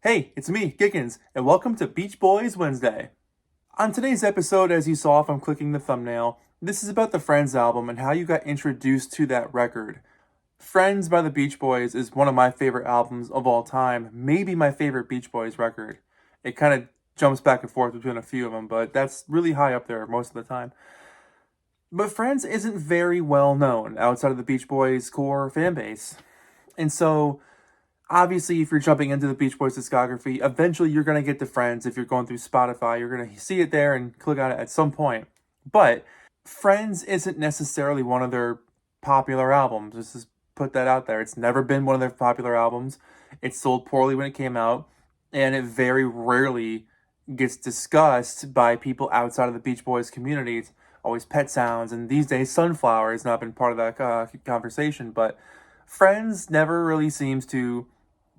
Hey, it's me, Giggens, and welcome to Beach Boys Wednesday. On today's episode, as you saw from clicking the thumbnail, this is about the Friends album and how you got introduced to that record. Friends by the Beach Boys is one of my favorite albums of all time, maybe my favorite Beach Boys record. It kind of jumps back and forth between a few of them, but that's really high up there most of the time. But Friends isn't very well known outside of the Beach Boys core fan base. And so obviously, if you're jumping into the Beach Boys discography, eventually you're going to get to Friends. If you're going through Spotify, you're going to see it there and click on it at some point. But Friends isn't necessarily one of their popular albums. Let's just put that out there. It's never been one of their popular albums. It sold poorly when it came out, and it very rarely gets discussed by people outside of the Beach Boys community. It's always Pet Sounds, and these days Sunflower has not been part of that conversation. But Friends never really seems to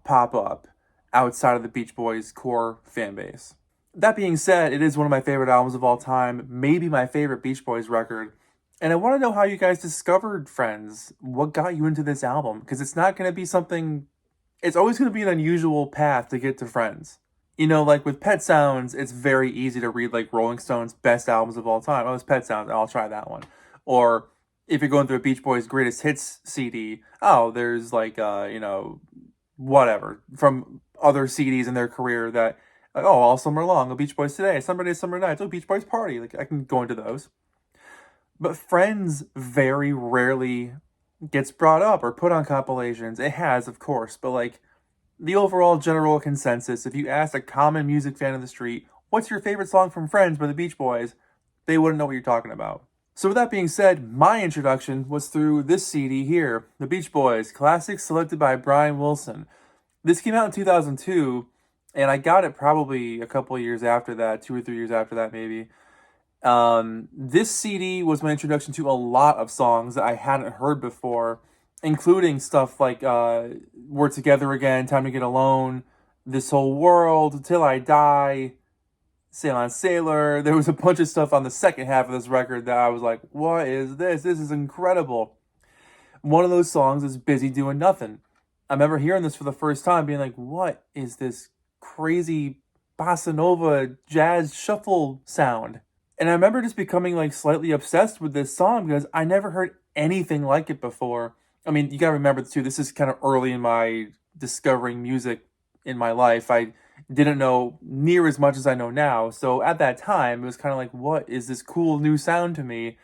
pop up outside of the Beach Boys core fan base. That being said, it is one of my favorite albums of all time, maybe my favorite Beach Boys record. And I want to know how you guys discovered Friends. What got you into this album? Because it's not going to be something, it's always going to be an unusual path to get to Friends. You know, like with Pet Sounds, it's very easy to read like Rolling Stone's best albums of all time. Oh, it's Pet Sounds, I'll try that one. Or if you're going through a Beach Boys greatest hits CD, oh, there's like, whatever from other CDs in their career that, like, oh, all summer long, oh, Beach Boys today, summer days, summer nights, oh, Beach Boys party. Like, I can go into those. But Friends very rarely gets brought up or put on compilations. It has, of course, but like the overall general consensus, if you ask a common music fan in the street, what's your favorite song from Friends by the Beach Boys, they wouldn't know what you're talking about. So with that being said, my introduction was through this CD here, The Beach Boys, Classics selected by Brian Wilson. This came out in 2002, and I got it probably a couple of years after that, 2 or 3 years after that maybe. This CD was my introduction to a lot of songs that I hadn't heard before, including stuff like We're Together Again, Time to Get Alone, This Whole World, Till I Die, Sail on Sailor. There was a bunch of stuff on the second half of this record that I was like, what is this? This is incredible. One of those songs is Busy Doing Nothing. I remember hearing this for the first time, being like, what is this crazy bossa nova jazz shuffle sound? And I remember just becoming like slightly obsessed with this song because I never heard anything like it before. I mean, you gotta remember too, this is kind of early in my discovering music in my life. I didn't know near as much as I know now. So at that time, it was kind of like, what is this cool new sound to me?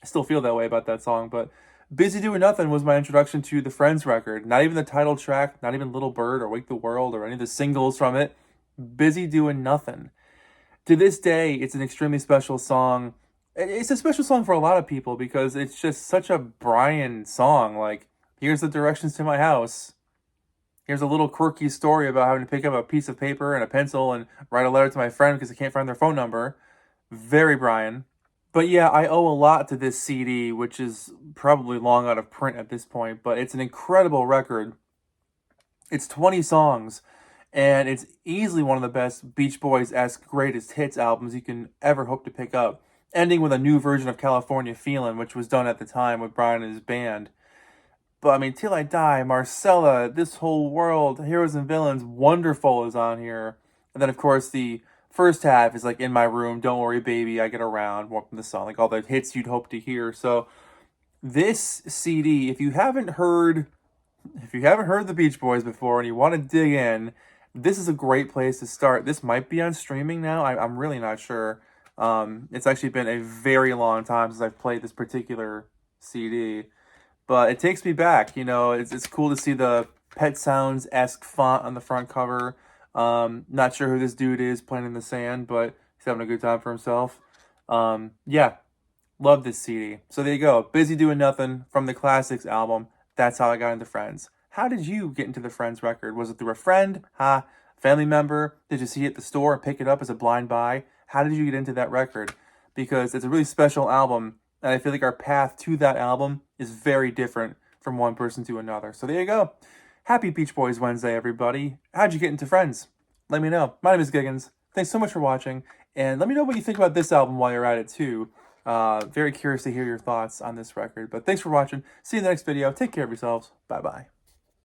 I still feel that way about that song, but Busy Doing Nothing was my introduction to the Friends record. Not even the title track, not even Little Bird or Wake the World or any of the singles from it. Busy Doing Nothing. To this day, it's an extremely special song. It's a special song for a lot of people because it's just such a Brian song. Like, here's the directions to my house. Here's a little quirky story about having to pick up a piece of paper and a pencil and write a letter to my friend because I can't find their phone number. Very Brian. But yeah, I owe a lot to this CD, which is probably long out of print at this point, but it's an incredible record. It's 20 songs, and it's easily one of the best Beach Boys-esque greatest hits albums you can ever hope to pick up, ending with a new version of California Feelin', which was done at the time with Brian and his band. But I mean, Till I Die, Marcella, This Whole World, Heroes and Villains, Wonderful is on here. And then, of course, the first half is like In My Room, Don't Worry Baby, I Get Around, more from the song, like all the hits you'd hope to hear. So this CD, if you haven't heard the Beach Boys before and you want to dig in, this is a great place to start. This might be on streaming now. I'm really not sure. It's actually been a very long time since I've played this particular CD. But it takes me back, you know, it's cool to see the Pet Sounds-esque font on the front cover. Not sure who this dude is playing in the sand, but he's having a good time for himself. Yeah, love this CD. So there you go, Busy Doing Nothing from the Classics album. That's how I got into Friends. How did you get into the Friends record? Was it through a friend? Family member? Did you see it at the store and pick it up as a blind buy? How did you get into that record? Because it's a really special album, and I feel like our path to that album is very different from one person to another. So there you go. Happy Beach Boys Wednesday, everybody. How'd you get into Friends? Let me know. My name is Giggens. Thanks so much for watching, and let me know what you think about this album while you're at it, too. Very curious to hear your thoughts on this record. But thanks for watching. See you in the next video. Take care of yourselves. Bye-bye.